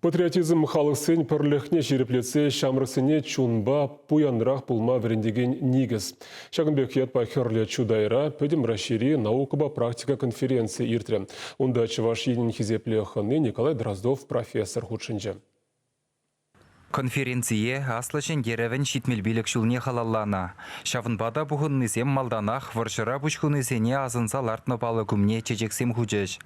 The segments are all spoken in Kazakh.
Патриотизм халықсын пірліхне жереплетсе шамрысыне чунба пуянрақ пулма верендеген нигіз. Шагынбек ятпа херле чудайра пөдім рашири наукаба практика конференции иртре. Онда чываш енін хизеплеханы Николай Дроздов профессор худшынжы. Конференция аслышын деревен шитмелбелік шулне халаллана. Шавынбада бұғын несем малданақ варшыра бұшқын несене азынса лартны балы күмне чечексем худжеш.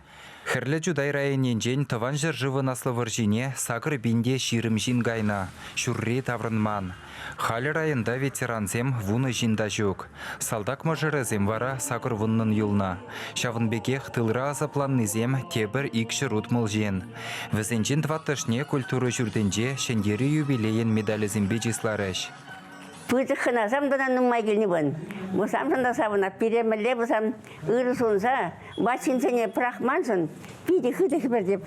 Хірлі жудай райынен жен тыван жыр живын аслы варжине сақыр бинде ширым жин гайна, шүрре таврынман. Халі райында ветерансем вуны жинда жүк. Салдак мажырызем вара сақыр вуннын юлна. Шавынбеке хтылра азаплан незем тебір икші рутмыл жен. Візенжен тваттышне культуры жүрденже шендері юбилейен медалізем бечисларыш. Пыты хынасам да нумай келні бін. Бұсам санда сабына пиремеле бұсам ұры сонса, басинсене прахмансын, пиде хыды хыбір деп.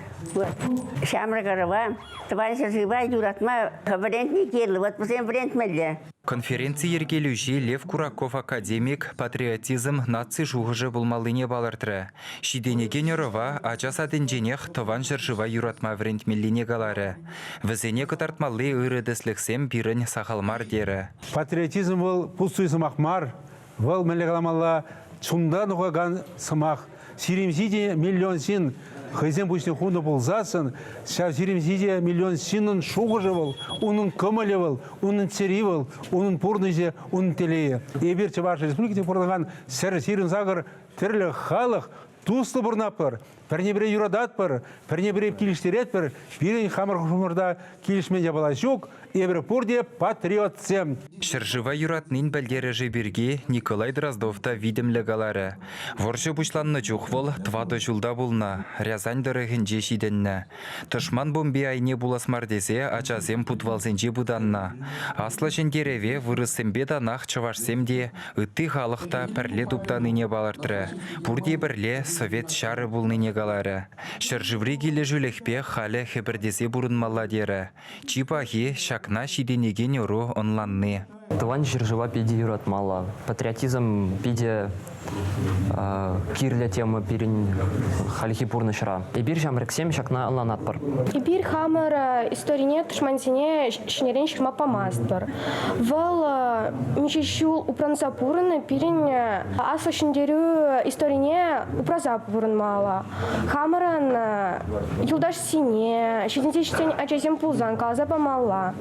Шамры қарыва, тваншы жыва юратма вариантне келі, вот бұсам вариантмелі. Конференция ергелюжи Лев Кураков академик патриотизм наци жуғыжы булмалыне балыртыры. Шиденеге нерова ачас аденженех тыван жыржыва юратма врентмеліне галары. Візене кытартмалы ұрыдыслықсем бірін сақалмар дері. Патриотизм был пустой самахмар, был мелегаламала чундан угаган самах. Сиримзиде миллион син, хызен пустин хунда болзасын, ша сиримзиде миллион синын шуғыжы был, унын көмілі был, унын цери был, унын пурнызе, унын телее. Ебір Чувашия республикте пұрдаған сәрі сирин загыр тірлі халық, туслы бұрнапыр, пәрнебіре юрадатпыр, пәрнебіре келіштеретпір, бірін хамыр құшымырда келішмен жабала жүк, ебір пұрде патриотсем. Шыржыва юратнын бәлдері жеберге Николай Дроздовта видімлі галары. Воршы бұшланны жүхвол твады жылда бұлна, Рязань дырығын жешиденні. Тышман бомбе айне буласмар десе, ачасем путвалсенже бұданна. Аслы жендереве вырысымбе данақ чывашсемде, үтті халықта пәрле дуптаныне балыртыры. Бұрде бірле совет шары бұлныне галары. Шыржыври келі жүлікпе халі хебірдесе бұрынмалла дері. Чипахи шакна шиденеген өру онланны. Тыван жыржыва пиде юратмала. Патриотизм пиде кирлі темы пирин халихи пурнышыра. Эбир жамрексем шакна онланатпыр. Эбир хамыр историне тушмансине шинерен ширма памастыр. Вал мишешул упранса пурны пирин асла шиндерю историне упраза пурнмала. Хамырын юлдаш сине, шиденте шитен ачазем пулзан калза памала.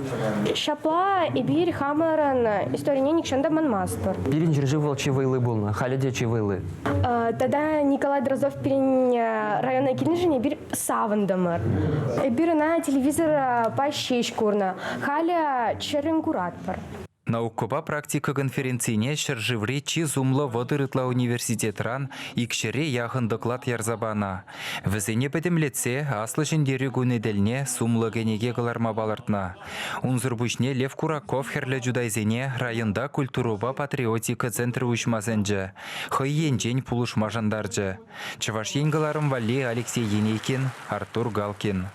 Шапла эбир хамырын историне никшанда манмастыр. Пирин жыржывал чивайлы булна, халиде чивайлы. Тогда Николай Дроздов пирин районной килнижине бир савындамыр. Бир на телевизор пащещ курна. Халя черен куратпыр. Наукоба практика конференцийне шыржыври чи зумлы водырытла университетран икшере яхын доклад ярзабана. Візене бәдімлетсе аслы жендері гунеделне сумлы генеге кыларма балартна. Унзырбушне Лев Кураков херлі жудайзене районда культуруба патриотика центры учмасынжы. Хыйен жен пулышма жандаржы. Чываш енгіларым вали Алексей Енейкин, Артур Галкин.